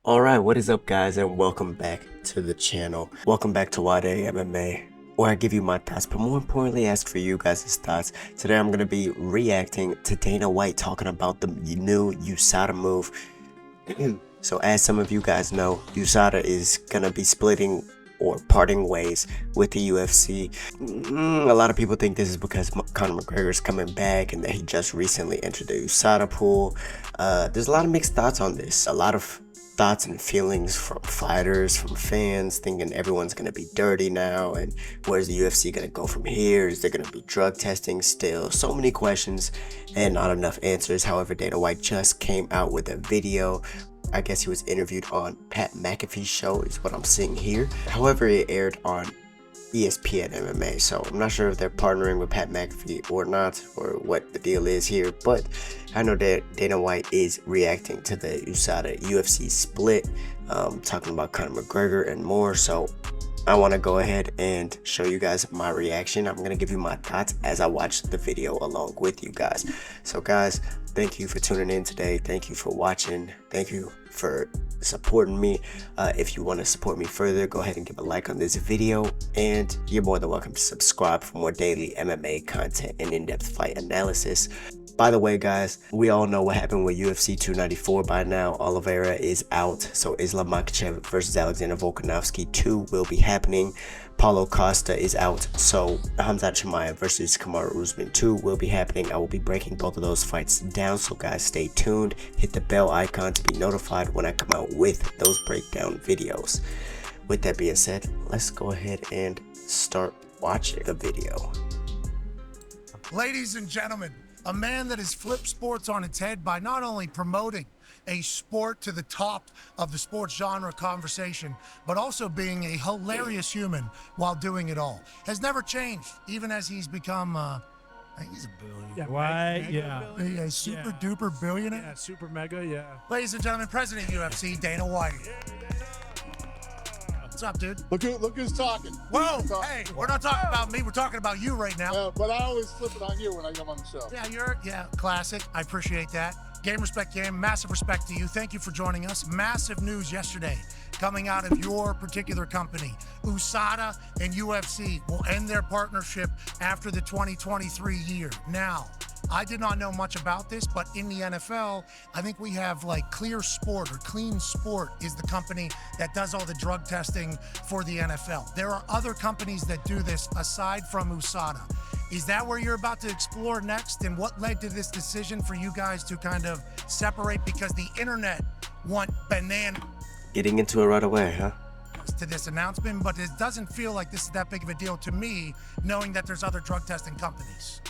Alright, what is up guys, and welcome back to the channel. Welcome back to Nwadei MMA, where I give you my thoughts, but more importantly ask for you guys' thoughts. Today I'm going to be reacting to Dana White talking about the new Usada move. So as some of you guys know, Usada is going to be splitting or parting ways with the UFC. A lot of people think this is because Conor McGregor is coming back and that he just recently entered the Usada pool. There's a lot of mixed thoughts on this. A lot of thoughts and feelings from fighters, from fans, thinking everyone's going to be dirty now, and where's the UFC going to go from here? Is there going to be drug testing still? So many questions and not enough answers. However, Dana White just came out with a video. I guess he was interviewed on Pat McAfee's show is what I'm seeing here. However, it aired on ESPN MMA, so I'm not sure if they're partnering with Pat McAfee or not, or what the deal is here, but I know that Dana White is reacting to the Usada UFC split, talking about Conor McGregor and more. So I want to go ahead and show you guys my reaction. I'm going to give you my thoughts as I watch the video along with you guys. So guys, thank you for tuning in today. Thank you for watching. Thank you for supporting me. If you want to support me further, go ahead and give a like on this video, and you're more than welcome to subscribe for more daily MMA content and in-depth fight analysis. By the way guys, we all know what happened with UFC 294 by now. Oliveira is out, so Islam Makhachev versus Alexander Volkanovski 2 will be happening. Paulo Costa is out, so Khamzat Chimaev versus Kamaru Usman 2 will be happening. I will be breaking both of those fights down, so guys stay tuned. Hit the bell icon to be notified when I come out with those breakdown videos. With that being said, let's go ahead and start watching the video. Ladies and gentlemen, a man that has flipped sports on its head by not only promoting a sport to the top of the sports genre conversation, but also being a hilarious human while doing it all. Has never changed, even as he's become, I think he's a billionaire. Yeah, right? Yeah. A super duper billionaire. Yeah, super mega, yeah. Ladies and gentlemen, President of UFC, Dana White. What's up, dude? Look who's talking. Whoa, hey, we're not talking about me, we're talking about you right now. But I always flip it on you when I come on the show. Yeah, classic. I appreciate that. Game, respect, game. Massive respect to you. Thank you for joining us. Massive news yesterday coming out of your particular company. Usada and UFC will end their partnership after the 2023 year. Now, I did not know much about this, but in the NFL, I think we have like Clear Sport, or Clean Sport is the company that does all the drug testing for the NFL. There are other companies that do this aside from Usada. Is that where you're about to explore next? And what led to this decision for you guys to kind of separate? Because the internet went banana Getting into it right away, huh? to this announcement, but it doesn't feel like this is that big of a deal to me, knowing that there's other drug testing companies.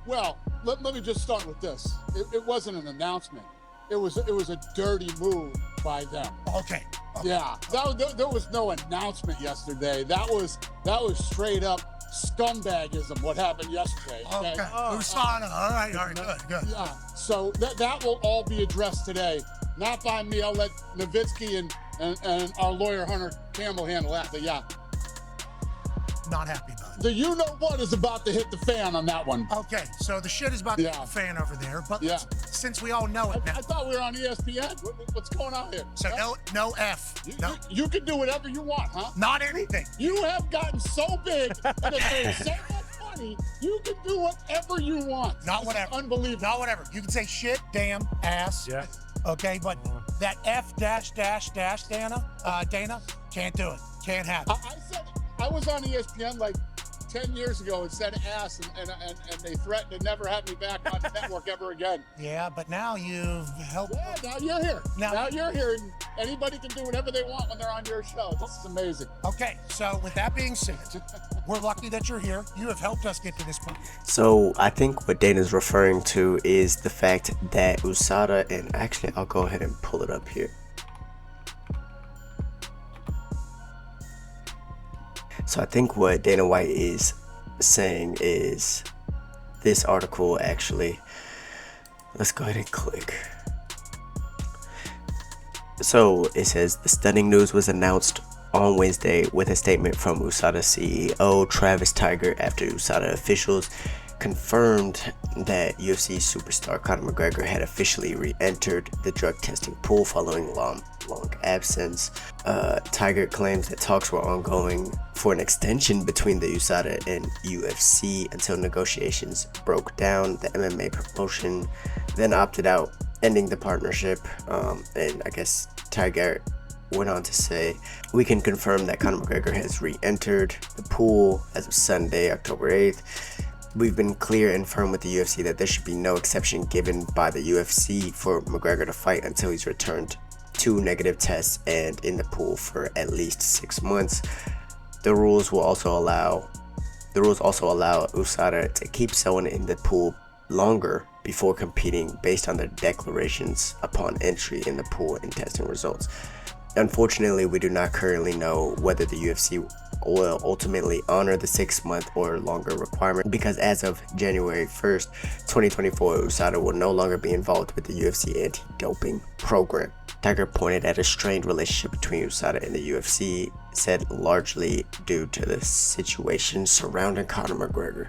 Well, let me just start with this. It wasn't an announcement. It was a dirty move by them. Okay. Yeah, there was no announcement yesterday. That was straight up scumbagism. What happened yesterday? Okay. Usada. All right. Good. Yeah. So that will all be addressed today. Not by me. I'll let Nowitzki and our lawyer Hunter Campbell handle that. But yeah. Not happy about it. The you-know-what is about to hit the fan on that one. Okay, so the shit is about to hit the fan over there, but since we all know it now. I thought we were on ESPN. What's going on here? So no F. You can do whatever you want, huh? Not anything. You have gotten so big and have made so much money, you can do whatever you want. Not whatever. Unbelievable. Not whatever. You can say shit, damn, ass. Yeah. Okay, but that F dash Dana, can't do it. Can't happen. I said I was on ESPN like 10 years ago and said ass, and they threatened to never have me back on the network ever again. Yeah, but now you've helped. Yeah, now you're here. Now you're here, and anybody can do whatever they want when they're on your show. This is amazing. Okay, so with that being said, we're lucky that you're here. You have helped us get to this point. So I think what Dana's referring to is the fact that Usada, and actually I'll go ahead and pull it up here. So I think what Dana White is saying is this article actually. Let's go ahead and click. So it says the stunning news was announced on Wednesday with a statement from Usada CEO Travis Tiger after Usada officials confirmed that UFC superstar Conor McGregor had officially re-entered the drug testing pool following month-long absence. Tiger claims that talks were ongoing for an extension between the Usada and UFC until negotiations broke down. The MMA promotion then opted out, ending the partnership. And I guess Tiger went on to say, "We can confirm that Conor McGregor has re-entered the pool as of Sunday, October 8th. We've been clear and firm with the UFC that there should be no exception given by the UFC for McGregor to fight until he's returned 2 negative tests and in the pool for at least 6 months. The rules also allow Usada to keep someone in the pool longer before competing based on their declarations upon entry in the pool and testing results. Unfortunately, we do not currently know whether the UFC will ultimately honor the 6-month or longer requirement, because as of January 1st, 2024, Usada will no longer be involved with the UFC anti-doping program." Tiger pointed at a strained relationship between Usada and the UFC, said largely due to the situation surrounding Conor McGregor.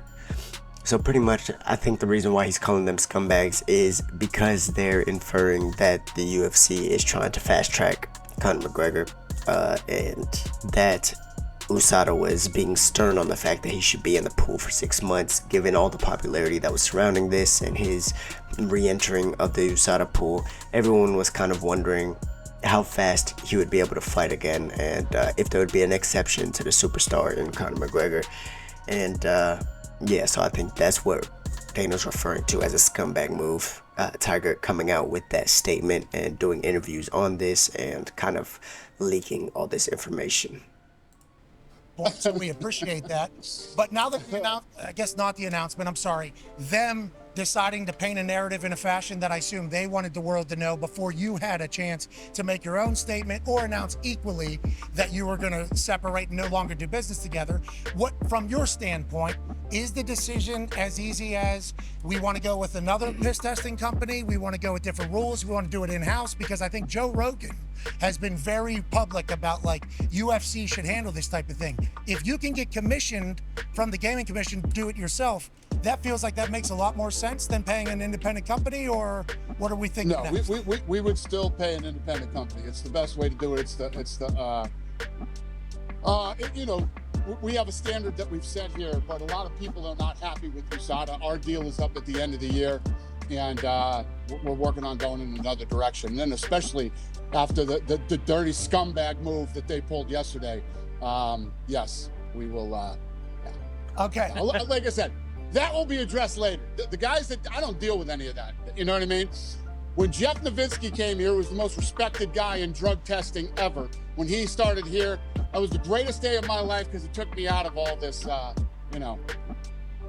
So pretty much, I think the reason why he's calling them scumbags is because they're inferring that the UFC is trying to fast track Conor McGregor, and that Usada was being stern on the fact that he should be in the pool for 6 months, given all the popularity that was surrounding this and his re-entering of the Usada pool. Everyone was kind of wondering how fast he would be able to fight again, and if there would be an exception to the superstar in Conor McGregor. And yeah, so I think that's what Dana's referring to as a scumbag move. Tiger coming out with that statement and doing interviews on this and kind of leaking all this information. So we appreciate that. But now that we announced, I guess not the announcement, I'm sorry, them deciding to paint a narrative in a fashion that I assume they wanted the world to know before you had a chance to make your own statement or announce equally that you were going to separate and no longer do business together. What, from your standpoint, is the decision as easy as we want to go with another piss testing company, we want to go with different rules, we want to do it in-house? Because I think Joe Rogan has been very public about, like, UFC should handle this type of thing. If you can get commissioned from the gaming commission, do it yourself, that feels like that makes a lot more sense than paying an independent company, or what are we thinking? No, we would still pay an independent company. It's the best way to do it. You know, we have a standard that we've set here, but a lot of people are not happy with Usada. Our deal is up at the end of the year, and we're working on going in another direction. And then especially after the dirty scumbag move that they pulled yesterday, yes, we will. Yeah. Okay. Like I said, that will be addressed later. The guys that, I don't deal with any of that. You know what I mean? When Jeff Nowitzki came here, he was the most respected guy in drug testing ever. When he started here, that was the greatest day of my life because it took me out of all this, you know,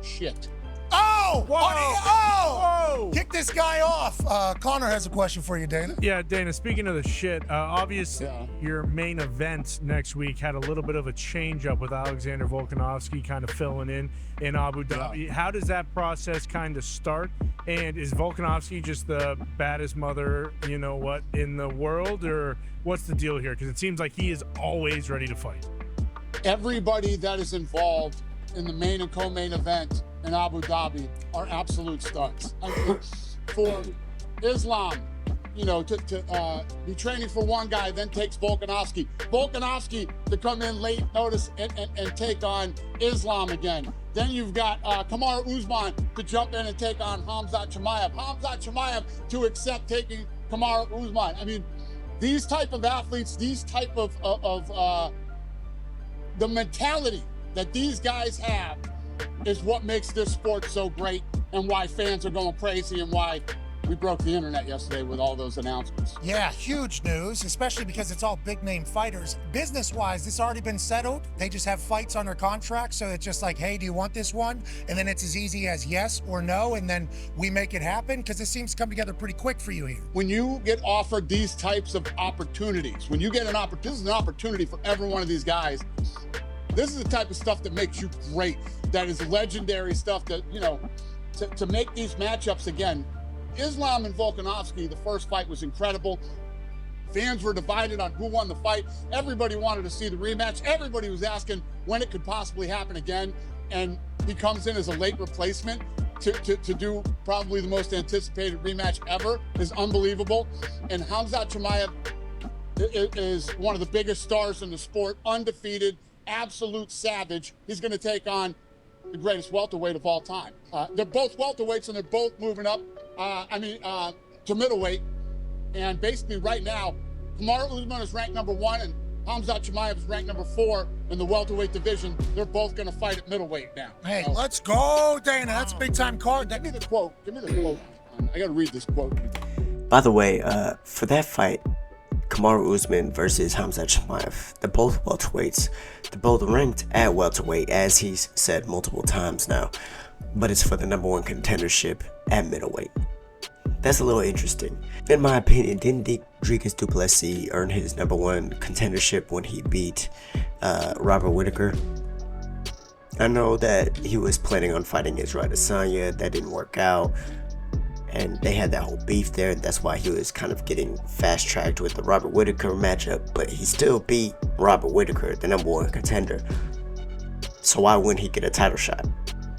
shit. Oh! Whoa! Oh! Kick this guy off. Connor has a question for you, Dana. Yeah, Dana, speaking of the shit, obviously your main event next week had a little bit of a change up with Alexander Volkanovski kind of filling in Abu Dhabi. How does that process kind of start? And is Volkanovski just the baddest mother, you know what, in the world? Or what's the deal here? Because it seems like he is always ready to fight. Everybody that is involved in the main and co-main event in Abu Dhabi are absolute studs. I mean, for Islam, you know, to be training for one guy, then takes Volkanovski to come in late notice and take on Islam again. Then you've got Kamaru Usman to jump in and take on Khamzat Chimaev to accept taking Kamaru Usman. I mean, these type of athletes, these type of the mentality that these guys have is what makes this sport so great and why fans are going crazy and why we broke the internet yesterday with all those announcements. Yeah, huge news, especially because it's all big name fighters. Business-wise, this already been settled. They just have fights under contract, so it's just like, hey, do you want this one? And then it's as easy as yes or no, and then we make it happen, because it seems to come together pretty quick for you here. When you get offered these types of opportunities, when you get an opportunity, this is an opportunity for every one of these guys. This is the type of stuff that makes you great. That is legendary stuff that, you know, to make these matchups again. Islam and Volkanovski, the first fight was incredible. Fans were divided on who won the fight. Everybody wanted to see the rematch. Everybody was asking when it could possibly happen again. And he comes in as a late replacement to do probably the most anticipated rematch ever. Is unbelievable. And Khamzat Chimaev is one of the biggest stars in the sport, undefeated, absolute savage. He's going to take on the greatest welterweight of all time. They're both welterweights, and they're both moving up, to middleweight. And basically right now, Kamaru Usman is ranked number 1, and Khamzat Chimaev is ranked number 4 in the welterweight division. They're both going to fight at middleweight now. Hey, let's go, Dana. That's a big-time card. Give me the quote. I got to read this quote. By the way, for that fight, Kamaru Usman versus Khamzat Chimaev, they're both welterweights. They're both ranked at welterweight, as he's said multiple times now, but it's for the number 1 contendership at middleweight. That's a little interesting. In my opinion, didn't Dricus du Plessis earn his number 1 contendership when he beat Robert Whittaker? I know that he was planning on fighting Israel Adesanya. That didn't work out, and they had that whole beef there. That's why he was kind of getting fast-tracked with the Robert Whittaker matchup, but he still beat Robert Whittaker, the number 1 contender. So why wouldn't he get a title shot?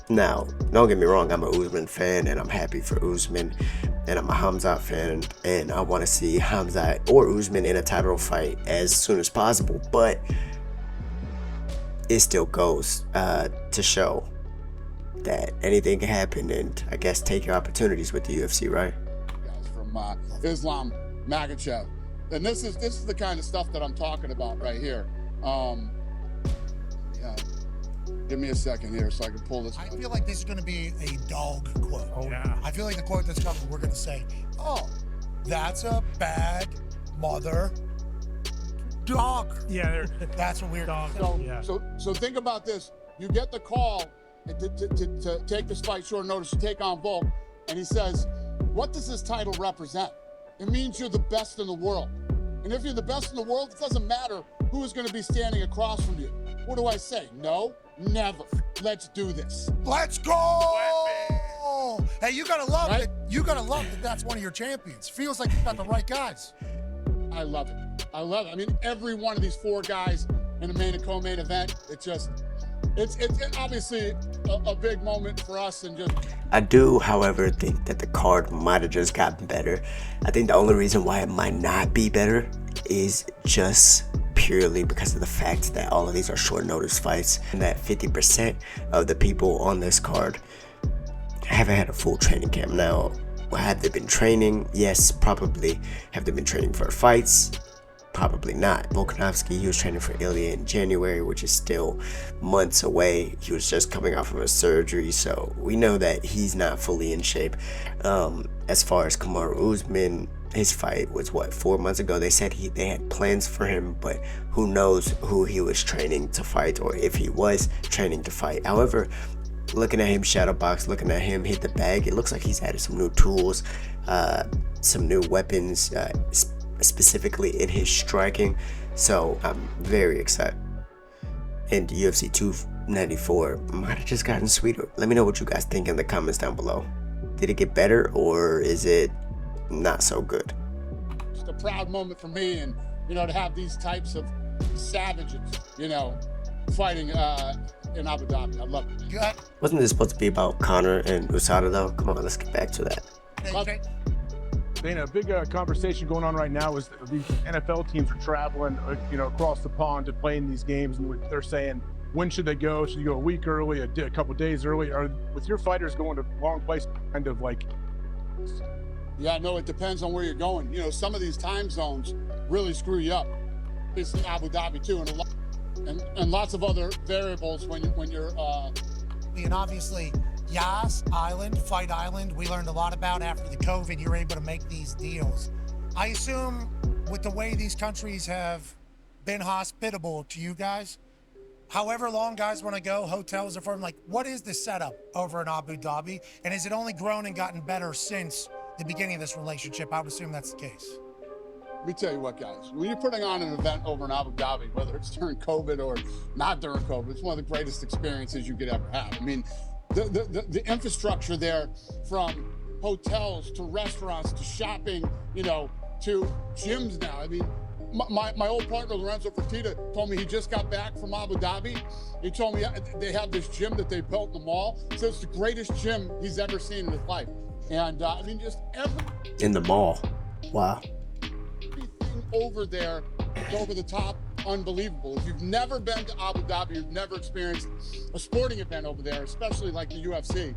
Now, don't get me wrong, I'm a Usman fan, and I'm happy for Usman, and I'm a Khamzat fan, and I want to see Khamzat or Usman in a title fight as soon as possible, but it still goes to show that anything can happen, and I guess take your opportunities with the UFC, right? Guys from Islam Makhachev, and this is the kind of stuff that I'm talking about right here. Give me a second here so I can pull this. I feel like this is going to be a dog quote. Oh, yeah. I feel like the quote that's coming, we're going to say, oh, that's a bad mother dog. Yeah, That's what we're dog. doing. Yeah. So think about this. You get the call to take this fight short notice, to take on Volk, and he says, what does this title represent? It means you're the best in the world. And if you're the best in the world, it doesn't matter who is going to be standing across from you. What do I say? No, never. Let's do this. Let's go! Hey, you gotta love it. You gotta love that that's one of your champions. Feels like you've got the right guys. I love it. I love it. I mean, every one of these 4 guys in the main and co-main event, it's obviously a big moment for us. And just I do, however, think that the card might have just gotten better. I think the only reason why it might not be better is just purely because of the fact that all of these are short notice fights, and that 50% of the people on this card haven't had a full training camp. Now, have they been training? Yes, probably. Have they been training for fights? Probably not. Volkanovski, he was training for Ilya in January, which is still months away. He was just coming off of a surgery, so we know that he's not fully in shape. As far as Kamaru Usman, his fight was 4 months ago. They said they had plans for him, but who knows who he was training to fight, or if he was training to fight. However, looking at him shadow box, looking at him hit the bag, it looks like he's added some new tools, some new weapons, specifically in his striking. So I'm very excited. And UFC 294 might have just gotten sweeter. Let me know what you guys think in the comments down below. Did it get better, or is it not so good? Just a proud moment for me, and to have these types of savages, fighting in Abu Dhabi. I love it. Good. Wasn't this supposed to be about Conor and Usada though? Come on, let's get back to that. Dana, a big conversation going on right now is these NFL teams are traveling, across the pond to play in these games, and they're saying, when should they go? Should you go a week early, a couple days early? Or with your fighters going to long place, kind of like? Yeah, no, it depends on where you're going. Some of these time zones really screw you up. This is Abu Dhabi too, and lots of other variables when you're. And obviously, Yas Island, Fight Island, we learned a lot about after the COVID. You're able to make these deals. I assume with the way these countries have been hospitable to you guys, however long guys want to go, hotels are for them. Like, what is the setup over in Abu Dhabi? And has it only grown and gotten better since the beginning of this relationship? I would assume that's the case. Let me tell you what, guys, when you're putting on an event over in Abu Dhabi, whether it's during COVID or not during COVID, it's one of the greatest experiences you could ever have. I mean, the infrastructure there, from hotels to restaurants to shopping, to gyms now. I mean, my old partner, Lorenzo Fertitta, told me he just got back from Abu Dhabi. He told me they have this gym that they built in the mall. So it's the greatest gym he's ever seen in his life. And I mean, just everything In the mall. Wow. over there, it's over the top, unbelievable. If you've never been to Abu Dhabi, you've never experienced a sporting event over there, especially like the UFC,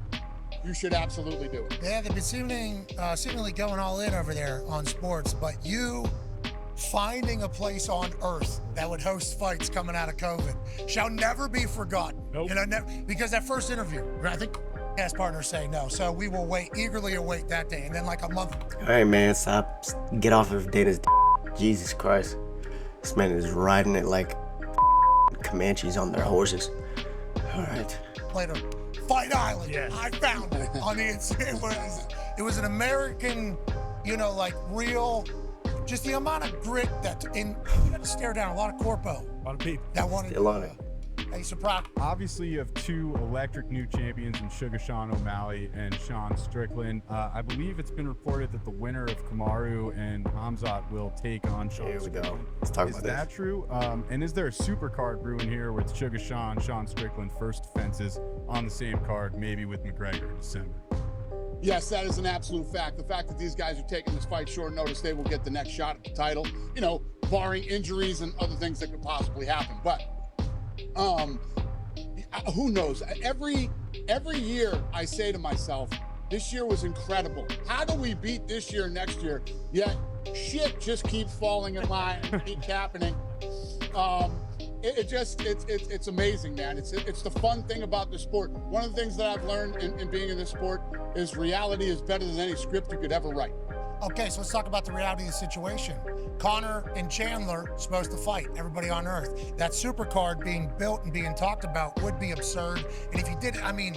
you should absolutely do it. Yeah, they've been seemingly going all in over there on sports, but you finding a place on earth that would host fights coming out of COVID shall never be forgotten. Nope. You know, because that first interview, I think past partners say no, so we will eagerly await that day, and then like a month. All right, man, stop. Get off of Dana's. Jesus Christ, this man is riding it like Comanches on their horses. All right. Later, Fight Island. Yes. I found it on the. It was an American, you know, like real. Just the amount of grit that's in. You got to stare down a lot of corpo. A lot of people. That wanted. Still on it. Hey, surprise. Obviously, you have two electric new champions in Sugar Sean O'Malley and Sean Strickland. I believe it's been reported that the winner of Kamaru and Khamzat will take on Sean Here we go. Strickland. Let's talk Is about that this. true? And is there a super card brewing here with Sugar Sean Strickland first defenses on the same card, maybe with McGregor in December? Yes, that is an absolute fact. The fact that these guys are taking this fight short notice, they will get the next shot at the title, you know, barring injuries and other things that could possibly happen. But who knows? Every year I say to myself, this year was incredible. How do we beat this year next year? Yet shit just keeps falling in line and keeps happening. It's amazing, man. It's the fun thing about the sport. One of the things that I've learned in being in this sport is reality is better than any script you could ever write. Okay, so let's talk about the reality of the situation. Conor and Chandler supposed to fight, everybody on earth. That super card being built and being talked about would be absurd. And if you did, I mean,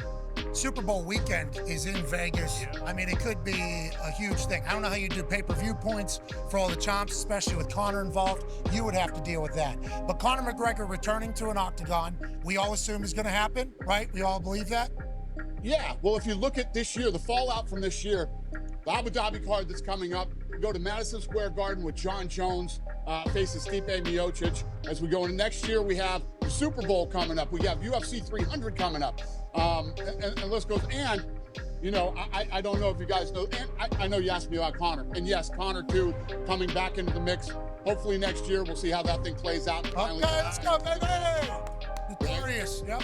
Super Bowl weekend is in Vegas. I mean, it could be a huge thing. I don't know how you do pay-per-view points for all the chomps, especially with Conor involved. You would have to deal with that. But Conor McGregor returning to an octagon, we all assume is going to happen, right? We all believe that? Yeah, well, if you look at this year, the fallout from this year, the Abu Dhabi card that's coming up, we go to Madison Square Garden with John Jones faces Stipe Miocic. As we go into next year, we have the Super Bowl coming up. We have UFC 300 coming up. And the list goes. And, you know, I don't know if you guys know, and I know you asked me about Conor. And yes, Conor too, coming back into the mix. Hopefully next year, we'll see how that thing plays out. Okay, let's go, baby! Notorious, yep.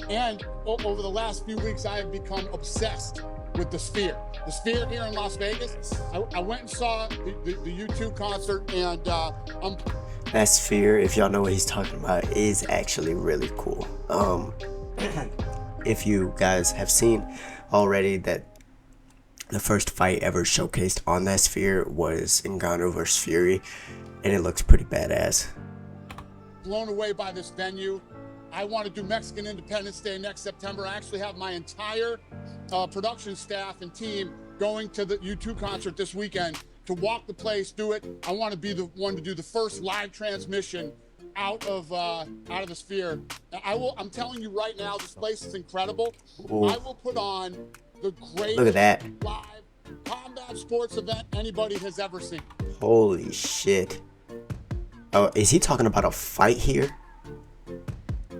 And over the last few weeks, I have become obsessed with the Sphere. The Sphere here in Las Vegas. I went and saw the U2 concert, and That Sphere, if y'all know what he's talking about, is actually really cool. If you guys have seen already that the first fight ever showcased on that Sphere was Ngannou versus Fury, and it looks pretty badass. blown away by this venue. I want to do Mexican Independence Day next September. I actually have my entire production staff and team going to the U2 concert this weekend to walk the place, do it. I want to be the one to do the first live transmission out of the Sphere. I'm telling you right now, this place is incredible. Ooh. I will put on the greatest Look at that. live combat sports event anybody has ever seen. Holy shit. Oh, is he talking about a fight here?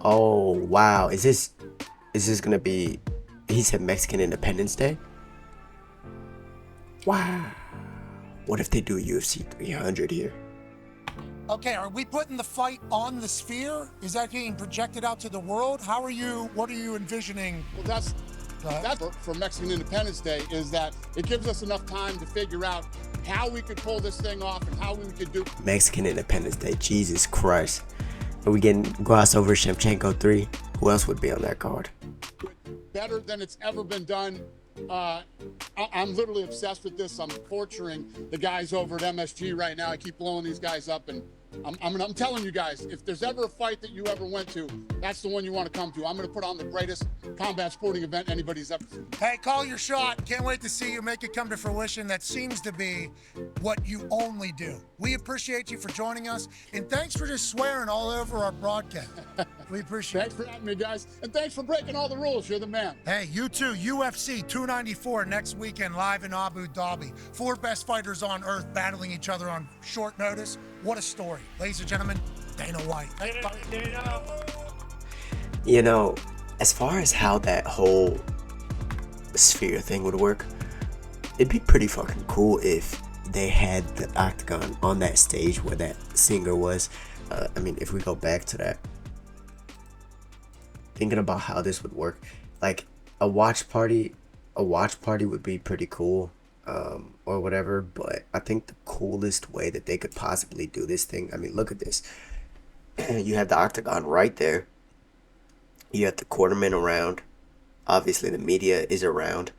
Oh, wow. Is this gonna be, he said Mexican Independence Day? Wow. What if they do UFC 300 here? Okay, are we putting the fight on the Sphere? Is that being projected out to the world? What are you envisioning? Well, that's for Mexican Independence Day, is that it gives us enough time to figure out how we could pull this thing off and how we could do. Mexican Independence Day, Jesus Christ. Are we getting glossed over Shevchenko 3? Who else would be on that card? Better than it's ever been done. I'm literally obsessed with this. I'm torturing the guys over at MSG right now. I keep blowing these guys up, and I'm telling you guys, if there's ever a fight that you ever went to, that's the one you want to come to. I'm going to put on the greatest combat sporting event anybody's ever seen. Hey, call your shot. Can't wait to see you make it come to fruition. That seems to be what you only do. We appreciate you for joining us, and thanks for just swearing all over our broadcast. We appreciate Thanks for having me, guys, and thanks for breaking all the rules. You're the man. Hey, you too. UFC 294 next weekend live in Abu Dhabi. 4 best fighters on earth battling each other on short notice. What a story. Ladies and gentlemen, Dana White. You know, as far as how that whole Sphere thing would work, it'd be pretty fucking cool if they had the octagon on that stage where that singer was. I mean, if we go back to that, thinking about how this would work, like a watch party would be pretty cool, or whatever. But I think the coolest way that they could possibly do this thing, I mean, look at this. You have the octagon right there. You have the quartermen around. Obviously, the media is around.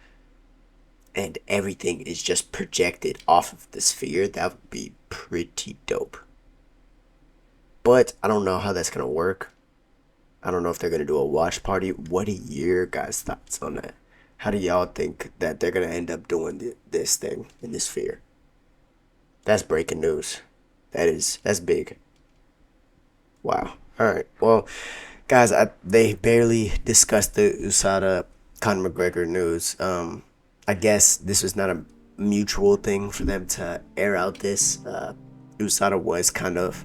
And everything is just projected off of the sphere. That would be pretty dope. But I don't know how that's going to work. I don't know if they're going to do a watch party. What are your guys' thoughts on that? How do y'all think that they're going to end up doing this thing in this sphere? That's breaking news. That's big. Wow. All right. Well, guys, they barely discussed the Usada Conor McGregor news. I guess this was not a mutual thing for them to air out this. Usada was kind of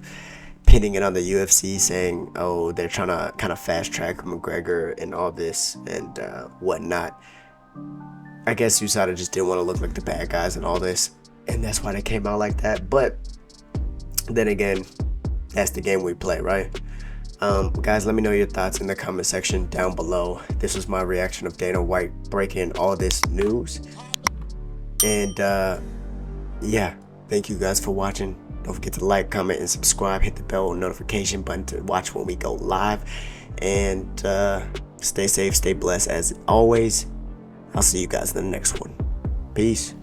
pinning it on the UFC, saying, oh, they're trying to kind of fast track McGregor and all this and whatnot. I guess Usada just didn't want to look like the bad guys and all this, and that's why they came out like that. But then again, that's the game we play, right? Guys, let me know your thoughts in the comment section down below. This was my reaction of Dana White breaking all this news. And yeah, thank you guys for watching. Don't forget to like, comment, and subscribe. Hit the bell notification button to watch when we go live. And stay safe, stay blessed as always. I'll see you guys in the next one. Peace.